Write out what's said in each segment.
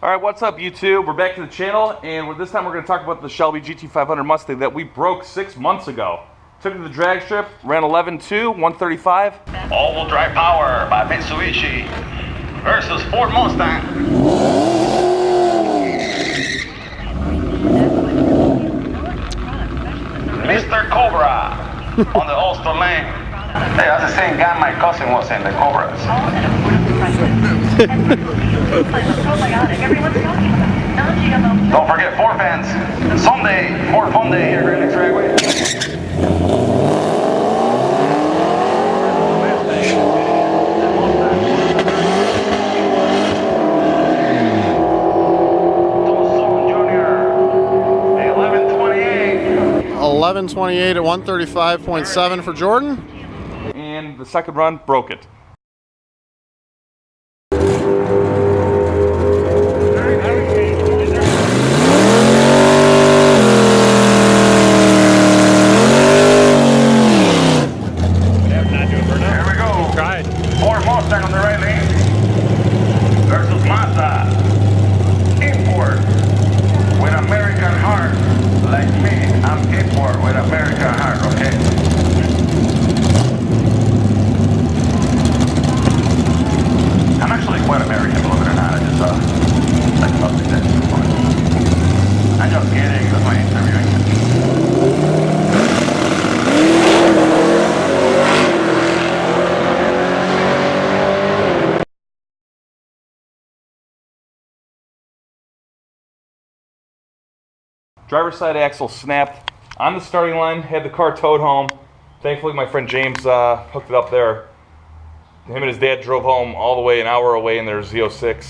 Alright, what's up YouTube? We're back to the channel, and this time we're going to talk about the Shelby GT500 Mustang that we broke 6 months ago. Took it to the drag strip, ran 11.2, 135. All-wheel drive power by Mitsubishi versus Ford Mustang. Mr. Cobra on the Ulster lane. Hey, that's the same guy my cousin was in, the Cobras. Don't forget Ford fans, Sunday, Ford Fun Day here at Great Lakes Dragaway. 11:28 at 135.7 for Jordan. And the second run broke it. Here we go. Tried. Ford Mustang on the right lane versus Mazda. Import with American heart. Like me, I'm import with American heart, okay? I'm actually quite American, believe it or not. I just like something that's too fun. I'm just kidding, that's my interviewing. Driver's side axle snapped on the starting line, had the car towed home. Thankfully my friend James hooked it up there. Him and his dad drove home all the way an hour away in their Z06.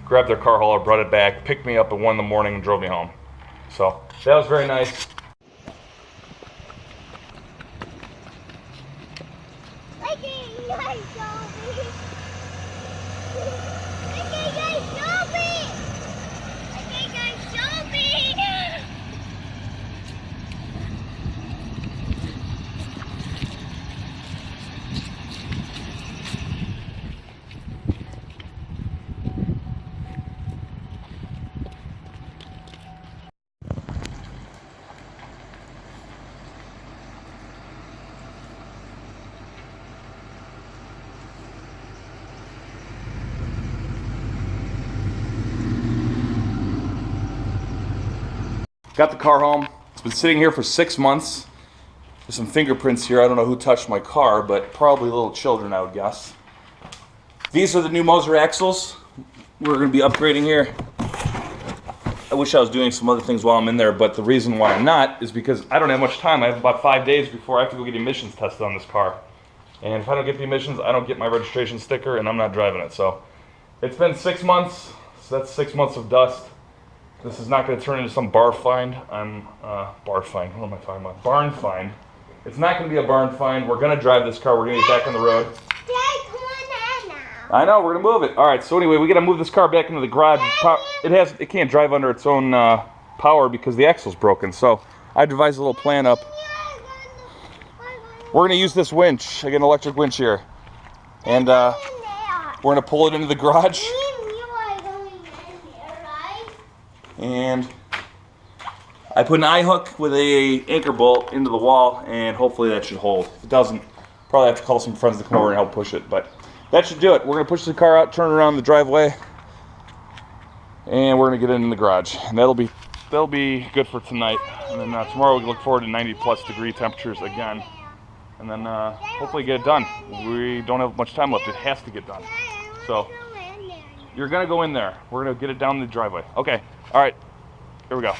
Grabbed their car hauler, brought it back, picked me up at 1 in the morning and drove me home. So that was very nice. Got the car home. It's been sitting here for 6 months. There's some fingerprints here. I don't know who touched my car, but probably little children, I would guess. These are the new Moser axles. We're going to be upgrading here. I wish I was doing some other things while I'm in there, but the reason why I'm not is because I don't have much time. I have about 5 days before I have to go get emissions tested on this car. And if I don't get the emissions, I don't get my registration sticker, and I'm not driving it. So it's been 6 months, so that's 6 months of dust. This is not going to turn into some bar find. Bar find. What am I talking about? Barn find. It's not going to be a barn find. We're going to drive this car. We're going to get back on the road. I know. We're going to move it. All right. So anyway, we got to move this car back into the garage. It can't drive under its own power because the axle's broken. So I devised a little plan up. We're going to use this winch. I got an electric winch here, and we're going to pull it into the garage. And I put an eye hook with a anchor bolt into the wall, and hopefully that should hold. If it doesn't, probably have to call some friends to come over and help push it, but that should do it. We're going to push the car out, turn it around the driveway, and we're going to get it in the garage. And that'll be good for tonight. And then tomorrow we look forward to 90+ degree temperatures again. And then hopefully get it done. We don't have much time left. It has to get done. So you're going to go in there. We're going to get it down the driveway. Okay. All right, here we go.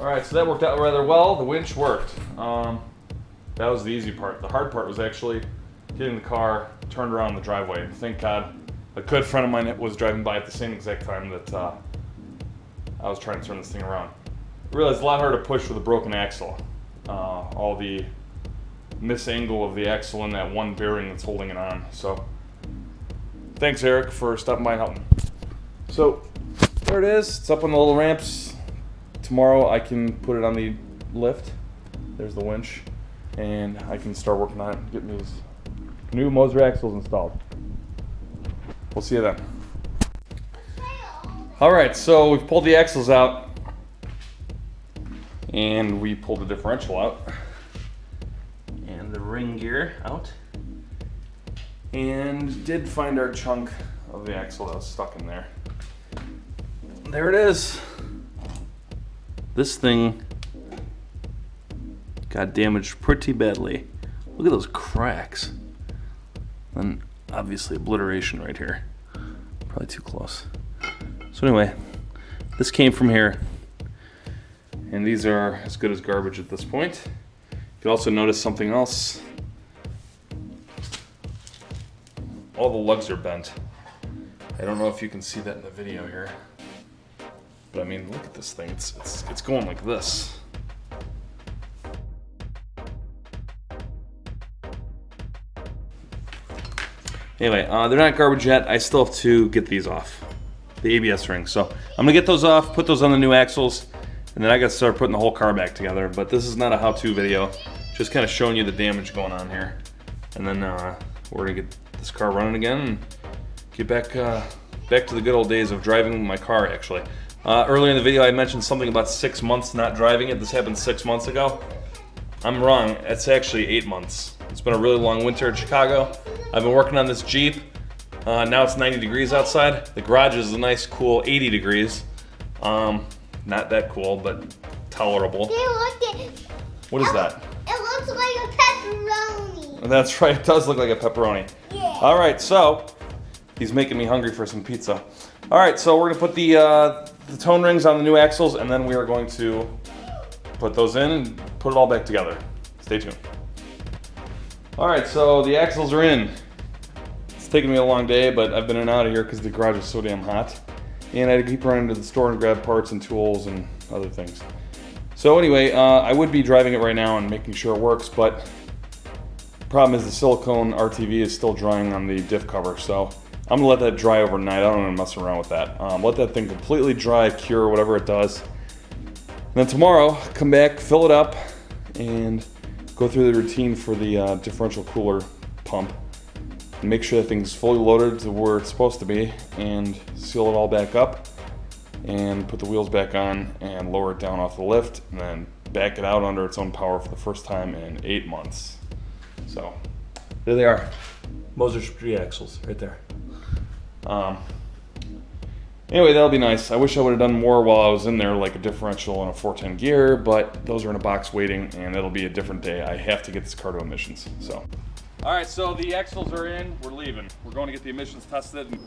All right, so that worked out rather well. The winch worked. That was the easy part. The hard part was actually getting the car turned around in the driveway. Thank God a good friend of mine was driving by at the same exact time that I was trying to turn this thing around. I realized it's a lot harder to push with a broken axle. All the misangle of the axle in that one bearing that's holding it on. So thanks, Eric, for stopping by and helping. So there it is. It's up on the little ramps. Tomorrow I can put it on the lift. There's the winch. And I can start working on it and get these new Moser axles installed. We'll see you then. Alright, so we've pulled the axles out. And we pulled the differential out. And the ring gear out. And did find our chunk of the axle that was stuck in there. There it is. This thing got damaged pretty badly. Look at those cracks. And obviously obliteration right here. Probably too close. So anyway, this came from here. And these are as good as garbage at this point. You can also notice something else. All the lugs are bent. I don't know if you can see that in the video here. But I mean, look at this thing. It's going like this. Anyway, they're not garbage yet. I still have to get these off. The ABS rings. So I'm gonna get those off, put those on the new axles, and then I gotta start putting the whole car back together. But this is not a how-to video. Just kind of showing you the damage going on here. And then we're gonna get this car running again and get back to the good old days of driving my car, actually. Earlier in the video I mentioned something about 6 months not driving it. This happened 6 months ago. I'm wrong. It's actually 8 months. It's been a really long winter in Chicago. I've been working on this Jeep. Now it's 90 degrees outside. The garage is a nice cool 80 degrees. Not that cool, but tolerable. Hey, look it. What is that? It looks like a pepperoni. That's right, it does look like a pepperoni. Yeah. All right, so he's making me hungry for some pizza. All right, so we're gonna put the tone rings on the new axles, and then we are going to put those in and put it all back together. Stay tuned. All right, so the axles are in. It's taken me a long day, but I've been in and out of here because the garage is so damn hot. And I had to keep running to the store and grab parts and tools and other things. So anyway, I would be driving it right now and making sure it works, but the problem is the silicone RTV is still drying on the diff cover, so I'm gonna let that dry overnight. I don't want to mess around with that. Let that thing completely dry, cure, whatever it does. And then tomorrow, come back, fill it up, and go through the routine for the differential cooler pump. And make sure that thing's fully loaded to where it's supposed to be, and seal it all back up, and put the wheels back on, and lower it down off the lift, and then back it out under its own power for the first time in 8 months. So, there they are. Moser Spree axles, right there. Anyway, that'll be nice. I wish I would have done more while I was in there, like a differential and a 410 gear, but those are in a box waiting, and it'll be a different day. I have to get this car to emissions, so. All right, so the axles are in. We're leaving. We're going to get the emissions tested.